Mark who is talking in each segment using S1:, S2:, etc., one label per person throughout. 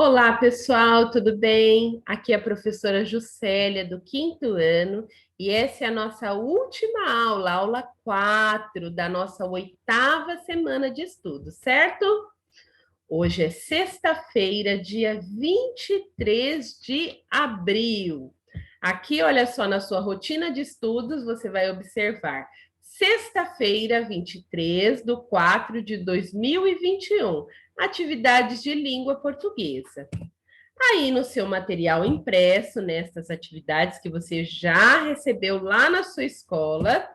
S1: Olá, pessoal, tudo bem? Aqui é a professora Juscelia, do quinto ano, e essa é a nossa última aula, aula 4 da nossa oitava semana de estudo, certo? Hoje é sexta-feira, dia 23 de abril. Aqui, olha só, na sua rotina de estudos, você vai observar sexta-feira, 23/4/2021, atividades de língua portuguesa. Aí no seu material impresso, nessas atividades que você já recebeu lá na sua escola,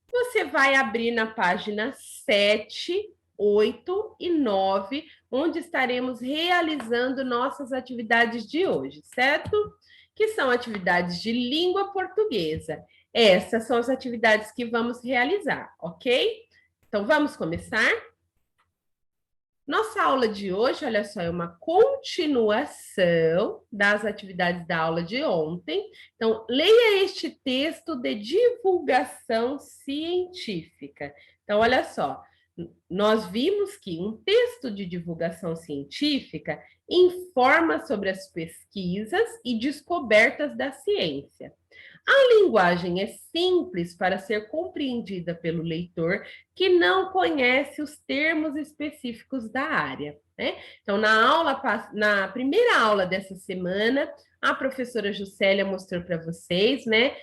S1: você vai abrir na página 7, 8 e 9, onde estaremos realizando nossas atividades de hoje, certo? Que são atividades de língua portuguesa. Essas são as atividades que vamos realizar, ok? Então vamos começar? Nossa aula de hoje, olha só, é uma continuação das atividades da aula de ontem. Então, leia este texto de divulgação científica. Então, olha só, nós vimos que um texto de divulgação científica informa sobre as pesquisas e descobertas da ciência. A linguagem é simples para ser compreendida pelo leitor que não conhece os termos específicos da área, né? Então, na primeira aula dessa semana, a professora Juscelia mostrou para vocês, né,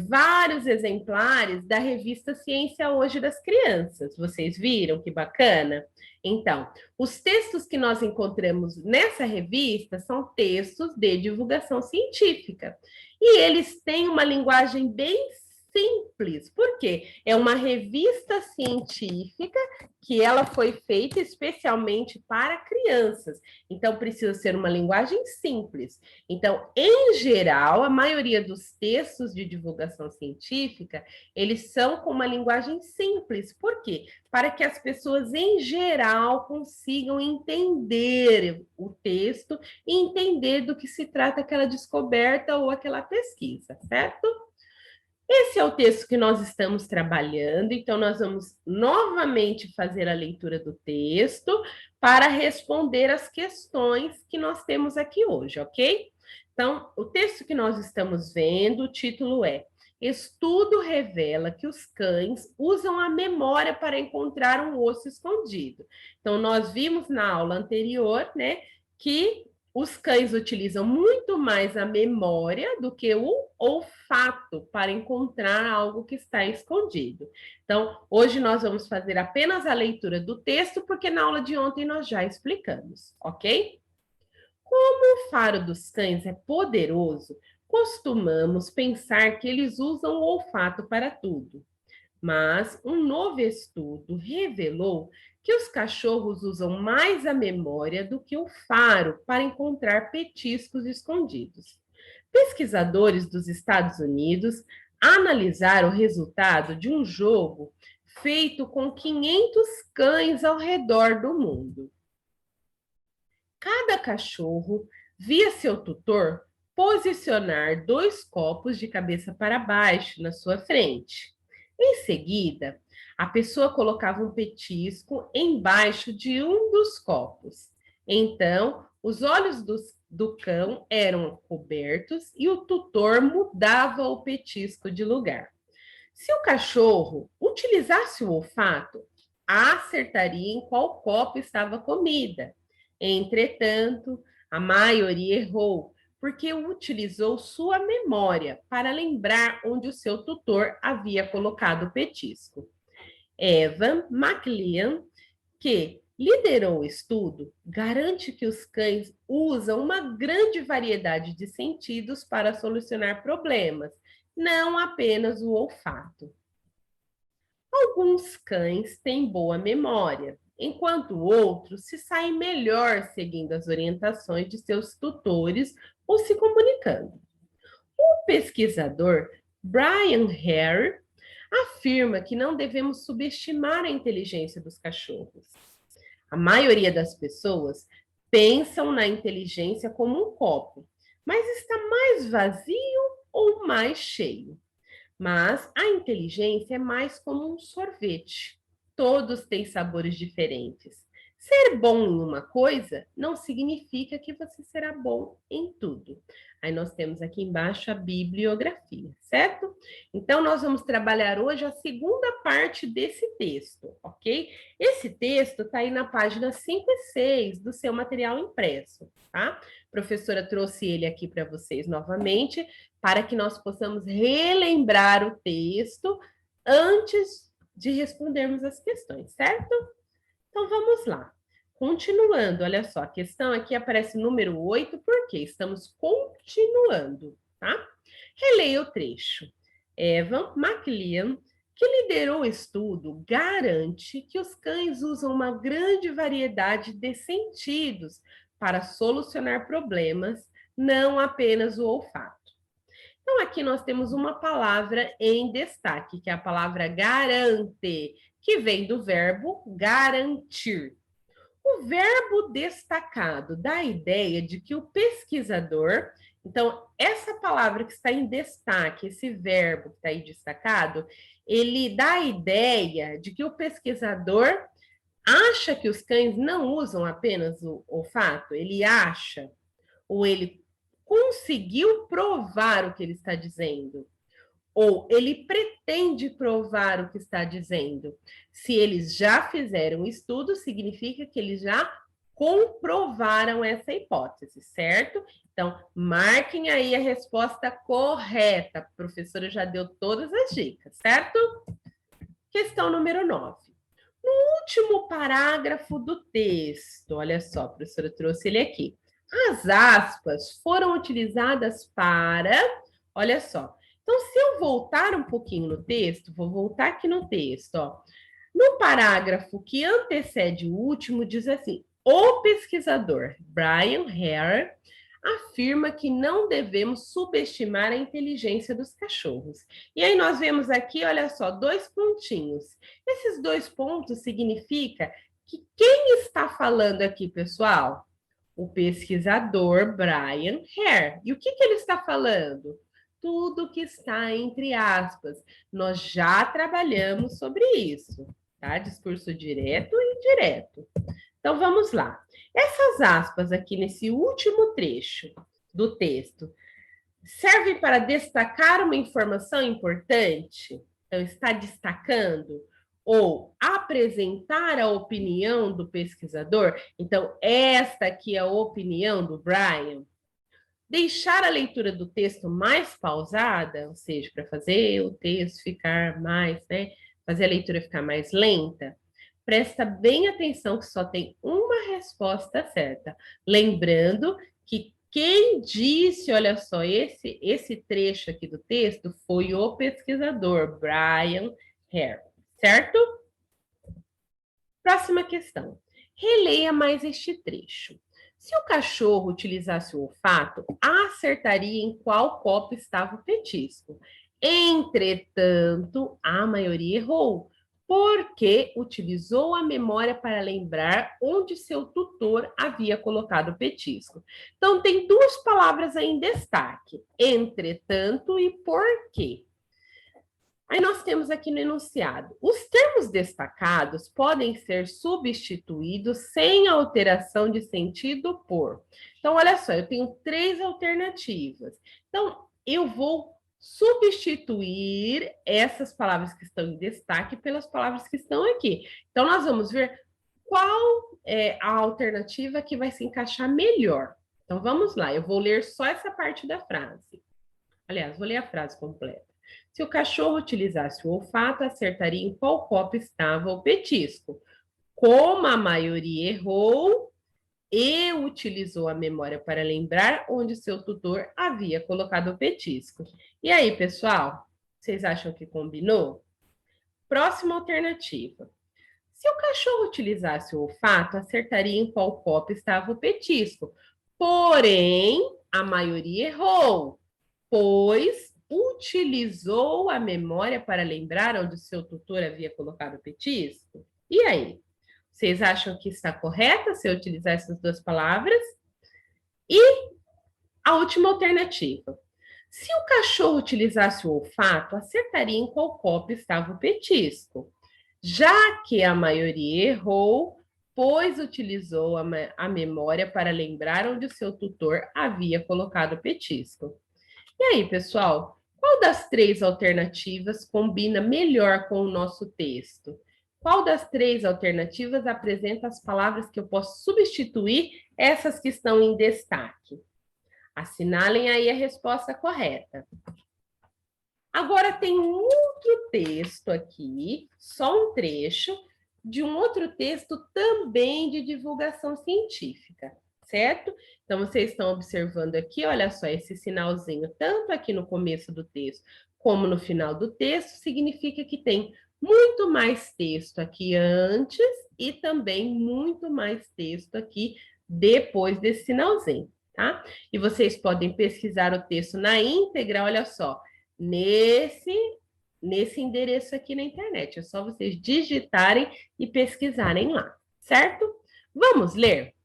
S1: vários exemplares da revista Ciência Hoje das Crianças. Vocês viram que bacana? Então, os textos que nós encontramos nessa revista são textos de divulgação científica. E eles têm uma linguagem bem simples. Por quê? É uma revista científica que ela foi feita especialmente para crianças. Então, precisa ser uma linguagem simples. Então, em geral, a maioria dos textos de divulgação científica, eles são com uma linguagem simples. Por quê? Para que as pessoas, em geral, consigam entender o texto e entender do que se trata aquela descoberta ou aquela pesquisa, certo? Esse é o texto que nós estamos trabalhando, então nós vamos novamente fazer a leitura do texto para responder as questões que nós temos aqui hoje, ok? Então, o texto que nós estamos vendo, o título é Estudo revela que os cães usam a memória para encontrar um osso escondido. Então, nós vimos na aula anterior, né, que os cães utilizam muito mais a memória do que o olfato para encontrar algo que está escondido. Então, hoje nós vamos fazer apenas a leitura do texto, porque na aula de ontem nós já explicamos, ok? Como o faro dos cães é poderoso, costumamos pensar que eles usam o olfato para tudo. Mas um novo estudo revelou que os cachorros usam mais a memória do que o faro para encontrar petiscos escondidos. Pesquisadores dos Estados Unidos analisaram o resultado de um jogo feito com 500 cães ao redor do mundo. Cada cachorro via seu tutor posicionar 2 copos de cabeça para baixo na sua frente. Em seguida, a pessoa colocava um petisco embaixo de um dos copos. Então, os olhos do cão eram cobertos e o tutor mudava o petisco de lugar. Se o cachorro utilizasse o olfato, acertaria em qual copo estava a comida. Entretanto, a maioria errou, porque utilizou sua memória para lembrar onde o seu tutor havia colocado o petisco. Evan McLean, que liderou o estudo, garante que os cães usam uma grande variedade de sentidos para solucionar problemas, não apenas o olfato. Alguns cães têm boa memória, enquanto outros se saem melhor seguindo as orientações de seus tutores ou se comunicando. O pesquisador Brian Hare afirma que não devemos subestimar a inteligência dos cachorros. A maioria das pessoas pensam na inteligência como um copo, mas está mais vazio ou mais cheio. Mas a inteligência é mais como um sorvete. Todos têm sabores diferentes. Ser bom em uma coisa não significa que você será bom em tudo. Aí nós temos aqui embaixo a bibliografia, certo? Então, nós vamos trabalhar hoje a segunda parte desse texto, ok? Esse texto está aí na página 5 e 6 do seu material impresso, tá? A professora trouxe ele aqui para vocês novamente, para que nós possamos relembrar o texto antes de respondermos as questões, certo? Então vamos lá. Continuando, olha só, a questão aqui aparece número 8, porque estamos continuando, tá? Releia o trecho. Evan McLean, que liderou o estudo, garante que os cães usam uma grande variedade de sentidos para solucionar problemas, não apenas o olfato. Então, aqui nós temos uma palavra em destaque, que é a palavra garante, que vem do verbo garantir. O verbo destacado dá a ideia de que o pesquisador, então, essa palavra que está em destaque, esse verbo que está aí destacado, ele dá a ideia de que o pesquisador acha que os cães não usam apenas o olfato, ele acha, ou ele conseguiu provar o que ele está dizendo, ou ele pretende provar o que está dizendo. Se eles já fizeram o estudo, significa que eles já comprovaram essa hipótese, certo? Então, marquem aí a resposta correta. A professora já deu todas as dicas, certo? Questão número 9. No último parágrafo do texto, olha só, a professora trouxe ele aqui. As aspas foram utilizadas para, olha só. Então, se eu voltar um pouquinho no texto, vou voltar aqui no texto, ó. No parágrafo que antecede o último, diz assim: o pesquisador Brian Hare afirma que não devemos subestimar a inteligência dos cachorros. E aí nós vemos aqui, olha só, dois pontinhos. Esses dois pontos significa que quem está falando aqui, pessoal? O pesquisador Brian Hare. E o que ele está falando? Tudo que está entre aspas. Nós já trabalhamos sobre isso, tá? Discurso direto e indireto. Então vamos lá. Essas aspas aqui nesse último trecho do texto servem para destacar uma informação importante? Então, está destacando ou apresentar a opinião do pesquisador? Então, esta aqui é a opinião do Brian. Deixar a leitura do texto mais pausada, ou seja, para fazer o texto ficar mais, né? Fazer a leitura ficar mais lenta, presta bem atenção que só tem uma resposta certa. Lembrando que quem disse, olha só, esse trecho aqui do texto foi o pesquisador Brian Hare, certo? Próxima questão. Releia mais este trecho. Se o cachorro utilizasse o olfato, acertaria em qual copo estava o petisco. Entretanto, a maioria errou, porque utilizou a memória para lembrar onde seu tutor havia colocado o petisco. Então, tem duas palavras aí em destaque: entretanto e porquê. Aí nós temos aqui no enunciado: os termos destacados podem ser substituídos sem alteração de sentido por. Então, olha só, eu tenho três alternativas. Então, eu vou substituir essas palavras que estão em destaque pelas palavras que estão aqui. Então, nós vamos ver qual é a alternativa que vai se encaixar melhor. Então, vamos lá, eu vou ler só essa parte da frase. Aliás, vou ler a frase completa. Se o cachorro utilizasse o olfato, acertaria em qual copo estava o petisco. Como a maioria errou e utilizou a memória para lembrar onde seu tutor havia colocado o petisco. E aí, pessoal, vocês acham que combinou? Próxima alternativa. Se o cachorro utilizasse o olfato, acertaria em qual copo estava o petisco. Porém, a maioria errou, pois utilizou a memória para lembrar onde o seu tutor havia colocado o petisco? E aí? Vocês acham que está correta se eu utilizar essas duas palavras? E a última alternativa. Se o cachorro utilizasse o olfato, acertaria em qual copo estava o petisco, já que a maioria errou, depois utilizou a memória para lembrar onde o seu tutor havia colocado o petisco. E aí, pessoal, qual das três alternativas combina melhor com o nosso texto? Qual das três alternativas apresenta as palavras que eu posso substituir essas que estão em destaque? Assinalem aí a resposta correta. Agora tem um outro texto aqui, só um trecho, de um outro texto também de divulgação científica, certo? Então, vocês estão observando aqui, olha só, esse sinalzinho, tanto aqui no começo do texto como no final do texto, significa que tem muito mais texto aqui antes e também muito mais texto aqui depois desse sinalzinho, tá? E vocês podem pesquisar o texto na íntegra, olha só, nesse endereço aqui na internet. É só vocês digitarem e pesquisarem lá, certo? Vamos ler?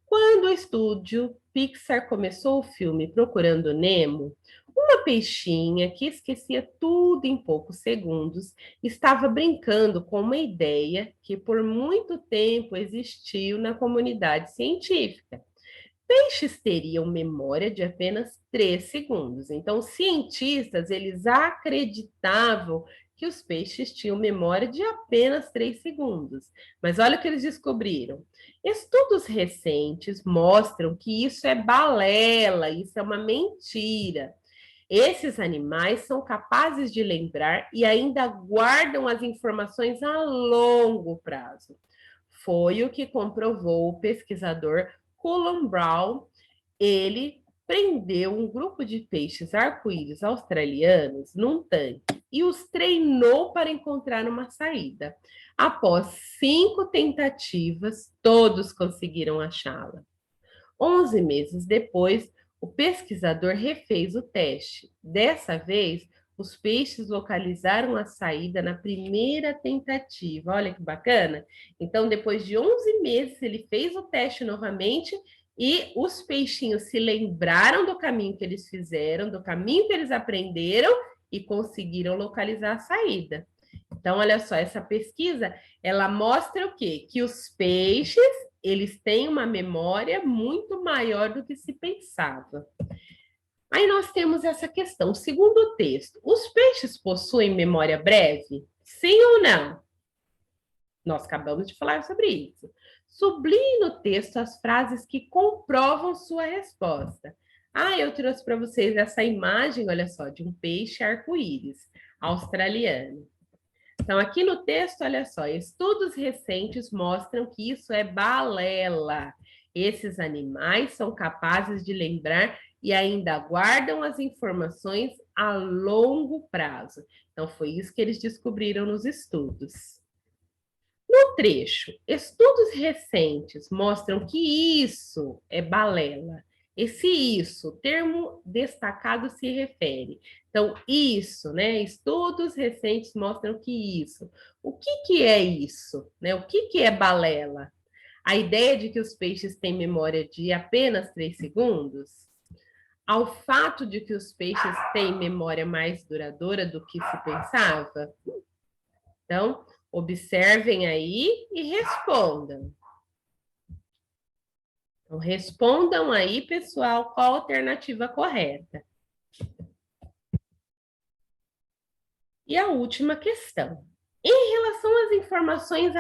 S1: Quando o estúdio Pixar começou o filme Procurando Nemo, uma peixinha que esquecia tudo em poucos segundos estava brincando com uma ideia que por muito tempo existiu na comunidade científica. Peixes teriam memória de apenas 3 segundos. Então, os cientistas, eles acreditavam que os peixes tinham memória de apenas 3 segundos. Mas olha o que eles descobriram. Estudos recentes mostram que isso é balela, isso é uma mentira. Esses animais são capazes de lembrar e ainda guardam as informações a longo prazo. Foi o que comprovou o pesquisador Cullen Brown. Ele prendeu um grupo de peixes arco-íris australianos num tanque e os treinou para encontrar uma saída. Após 5 tentativas, todos conseguiram achá-la. 11 meses depois, o pesquisador refez o teste. Dessa vez, os peixes localizaram a saída na primeira tentativa. Olha que bacana! Então, depois de 11 meses, ele fez o teste novamente e os peixinhos se lembraram do caminho que eles fizeram, do caminho que eles aprenderam e conseguiram localizar a saída. Então, olha só, essa pesquisa, ela mostra o quê? Que os peixes, eles têm uma memória muito maior do que se pensava. Aí nós temos essa questão. Segundo o texto, os peixes possuem memória breve? Sim ou não? Nós acabamos de falar sobre isso. Sublinhe no texto as frases que comprovam sua resposta. Eu trouxe para vocês essa imagem, olha só, de um peixe arco-íris australiano. Então, aqui no texto, olha só, estudos recentes mostram que isso é balela. Esses animais são capazes de lembrar e ainda guardam as informações a longo prazo. Então, foi isso que eles descobriram nos estudos. No trecho, estudos recentes mostram que isso é balela. Esse isso, termo destacado se refere. Então, isso, né? Estudos recentes mostram que isso. O que é isso? Né? O que é balela? A ideia de que os peixes têm memória de apenas 3 segundos? Ao fato de que os peixes têm memória mais duradoura do que se pensava? Então, observem aí e respondam. Então, respondam aí, pessoal, qual a alternativa correta. E a última questão. Em relação às informações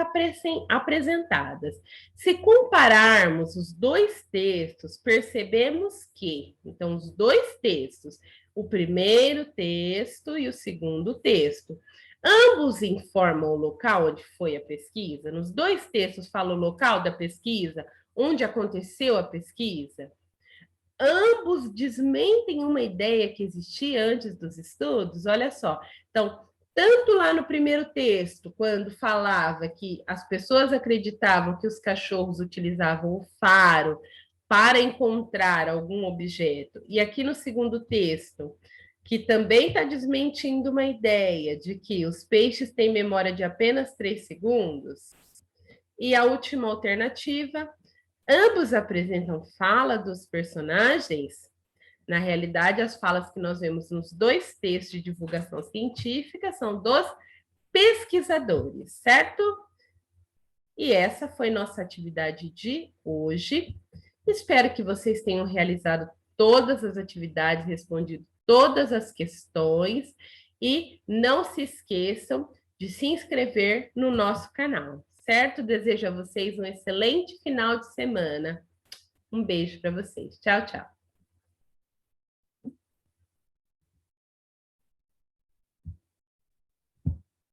S1: apresentadas, se compararmos os dois textos, percebemos que, então, os dois textos, o primeiro texto e o segundo texto, ambos informam o local onde foi a pesquisa? Nos dois textos fala o local da pesquisa, onde aconteceu a pesquisa? Ambos desmentem uma ideia que existia antes dos estudos? Olha só. Então, tanto lá no primeiro texto, quando falava que as pessoas acreditavam que os cachorros utilizavam o faro para encontrar algum objeto, e aqui no segundo texto, que também está desmentindo uma ideia de que os peixes têm memória de apenas 3 segundos. E a última alternativa, ambos apresentam fala dos personagens. Na realidade, as falas que nós vemos nos dois textos de divulgação científica são dos pesquisadores, certo? E essa foi nossa atividade de hoje. Espero que vocês tenham realizado todas as atividades, respondido todas as questões e não se esqueçam de se inscrever no nosso canal, certo? Desejo a vocês um excelente final de semana. Um beijo para vocês. Tchau, tchau.